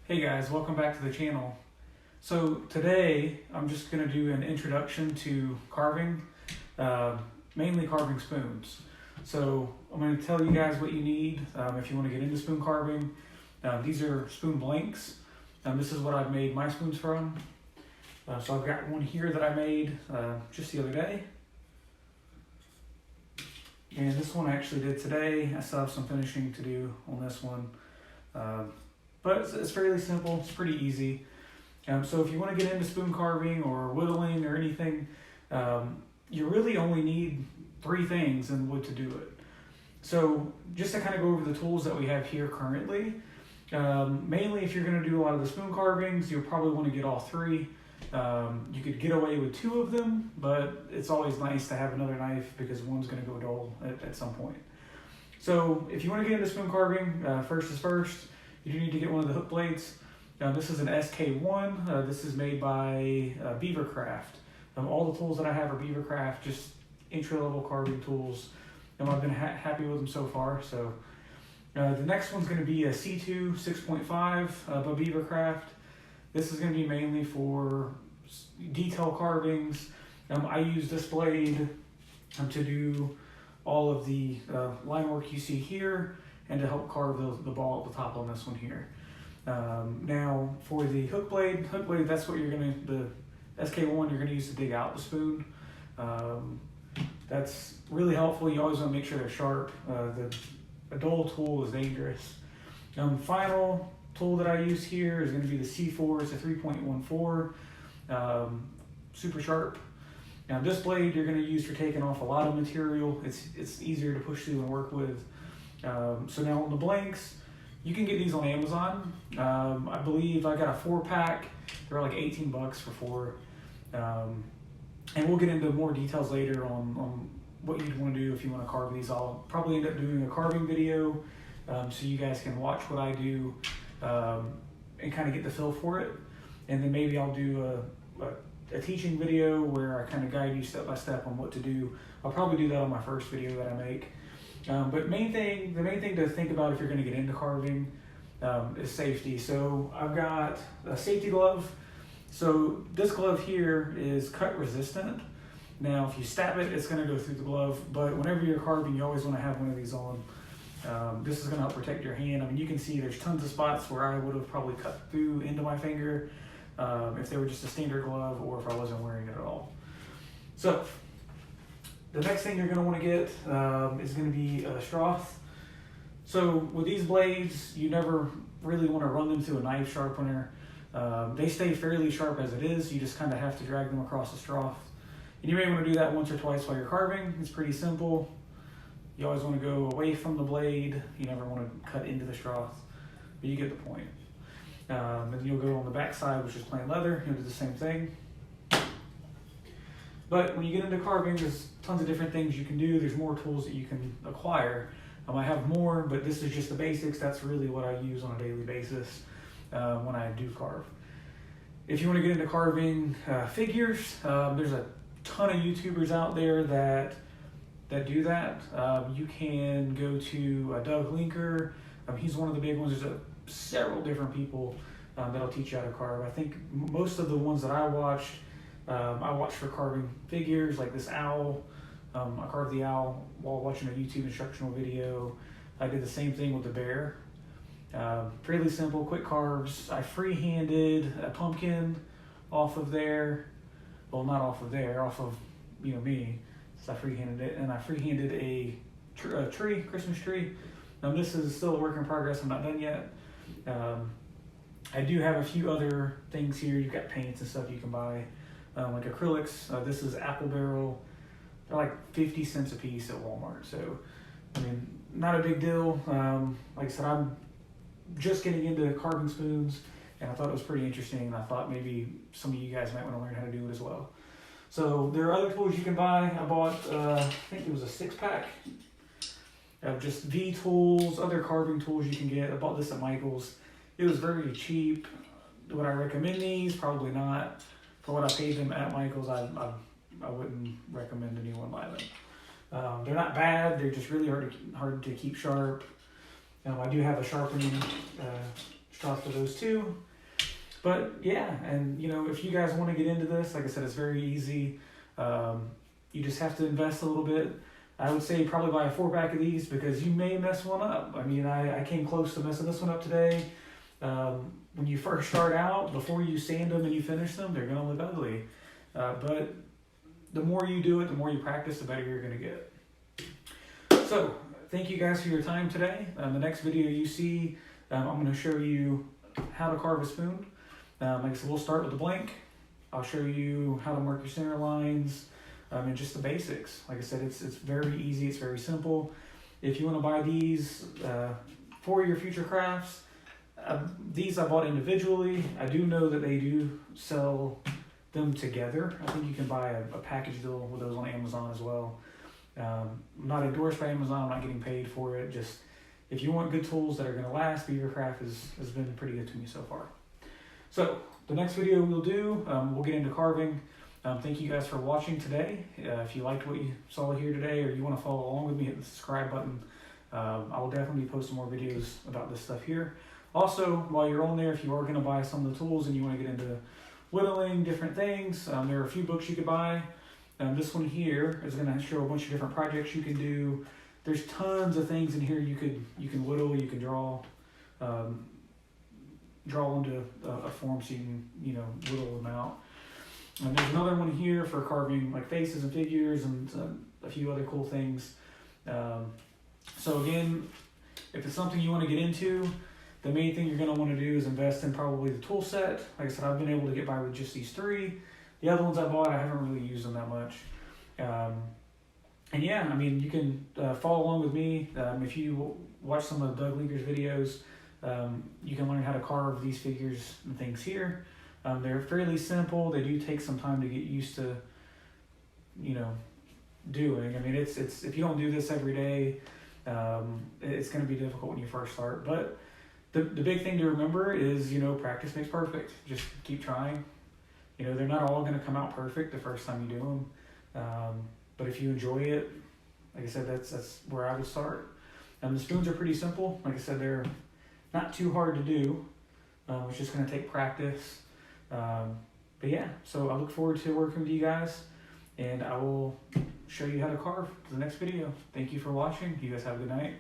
Hey guys, welcome back to the channel. So today I'm just going to do an introduction to carving, mainly carving spoons. So I'm going to tell you guys what you need if you want to get into spoon carving. These are spoon blanks. This is what I've made my spoons from. So I've got one here that I made just the other day. And this one I actually did today. I still have some finishing to do on this one. But it's fairly simple, it's pretty easy. So if you want to get into spoon carving or whittling or anything, you really only need 3 things in wood to do it. So just to kind of go over the tools that we have here currently, mainly if you're going to do a lot of the spoon carvings, you'll probably want to get all 3. You could get away with 2 of them, but it's always nice to have another knife because one's going to go dull at some point. So if you want to get into spoon carving, first is first. You do need to get one of the hook blades. This is an SK1. This is made by Beavercraft. All the tools that I have are Beavercraft, just entry-level carving tools. I've been happy with them so far. So the next one's going to be a C2 6.5 by Beavercraft. This is going to be mainly for detail carvings. I use this blade to do all of the line work you see here, and to help carve the ball at the top on this one here. Now for the hook blade, that's what you're gonna, the SK1 you're gonna use to dig out the spoon. That's really helpful. You always wanna make sure they're sharp. A dull tool is dangerous. Final tool that I use here is gonna be the C4, it's a 3.14, super sharp. Now this blade you're gonna use for taking off a lot of material. It's easier to push through and work with. So now on the blanks, you can get these on Amazon. I believe I got a 4-pack. They're like 18 bucks for 4. And we'll get into more details later on what you'd want to do if you want to carve these. I'll probably end up doing a carving video so you guys can watch what I do and kind of get the feel for it. And then maybe I'll do a teaching video where I kind of guide you step by step on what to do. I'll probably do that on my first video that I make. But the main thing to think about if you're going to get into carving is safety. So I've got a safety glove. So this glove here is cut resistant. Now if you stab it, it's going to go through the glove, but whenever you're carving, you always want to have one of these on. This is going to help protect your hand. I mean, you can see there's tons of spots where I would have probably cut through into my finger if they were just a standard glove or if I wasn't wearing it at all. So the next thing you're going to want to get is going to be a straw. So with these blades, you never really want to run them through a knife sharpener. They stay fairly sharp as it is. You just kind of have to drag them across the straw. And you may want to do that once or twice while you're carving. It's pretty simple. You always want to go away from the blade. You never want to cut into the straw, but you get the point. And then you'll go on the back side, which is plain leather. You'll do the same thing. But when you get into carving, there's tons of different things you can do. There's more tools that you can acquire. I have more, but this is just the basics. That's really what I use on a daily basis when I do carve. If you want to get into carving figures, there's a ton of YouTubers out there that do that. You can go to Doug Linker. He's one of the big ones. There's several different people that'll teach you how to carve. I think most of the ones that I watched for carving figures, like this owl. I carved the owl while watching a YouTube instructional video. I did the same thing with the bear. Fairly simple, quick carves. I free-handed a pumpkin off of there. Well, not off of there, off of me. So I free-handed it, and I free-handed a tree, Christmas tree. This is still a work in progress. I'm not done yet. I do have a few other things here. You've got paints and stuff you can buy. Like acrylics. This is apple barrel. They're like 50 cents a piece at Walmart. So, I mean, not a big deal. Like I said, I'm just getting into carving spoons, and I thought it was pretty interesting. And I thought maybe some of you guys might want to learn how to do it as well. So there are other tools you can buy. I bought, I think it was a 6-pack of just V tools, other carving tools you can get. I bought this at Michael's. It was very cheap. Would I recommend these? Probably not. For what I paid them at Michael's, I wouldn't recommend anyone buy them. They're not bad. They're just really hard to keep sharp. I do have a straws for those too. But yeah, and you know, if you guys want to get into this, like I said, it's very easy. You just have to invest a little bit. I would say probably buy a 4-pack of these because you may mess one up. I mean, I came close to messing this one up today. When you first start out, before you sand them and you finish them, they're going to look ugly. But the more you do it, the more you practice, the better you're going to get. So, thank you guys for your time today. The next video you see, I'm going to show you how to carve a spoon. Like I said, we'll start with the blank. I'll show you how to mark your center lines, and just the basics. Like I said, it's very easy, it's very simple. If you want to buy these for your future crafts, these I bought individually. I do know that they do sell them together. I think you can buy a package deal with those on Amazon as well. I'm not endorsed by Amazon, I'm not getting paid for it. Just if you want good tools that are going to last, Beaver Craft has been pretty good to me so far. So the next video we'll do, we'll get into carving. Thank you guys for watching today. If you liked what you saw here today, or you want to follow along with me, hit the subscribe button. I will definitely be posting more videos about this stuff here. Also, while you're on there, if you are going to buy some of the tools and you want to get into whittling, different things, there are a few books you could buy. This one here is going to show a bunch of different projects you can do. There's tons of things in here you can whittle, you can draw into a form so you can whittle them out. And there's another one here for carving like faces and figures and a few other cool things. So again, if it's something you want to get into, the main thing you're going to want to do is invest in probably the tool set. Like I said, I've been able to get by with just these 3. The other ones I bought, I haven't really used them that much. And yeah, I mean, you can follow along with me. If you watch some of Doug Linker's videos, you can learn how to carve these figures and things here. They're fairly simple. They do take some time to get used to, doing. I mean, it's if you don't do this every day, it's going to be difficult when you first start. But the big thing to remember is, practice makes perfect. Just keep trying. They're not all going to come out perfect the first time you do them. But if you enjoy it, like I said, that's where I would start. The spoons are pretty simple. Like I said, they're not too hard to do. It's just going to take practice. But yeah, so I look forward to working with you guys, and I will show you how to carve for the next video. Thank you for watching. You guys have a good night.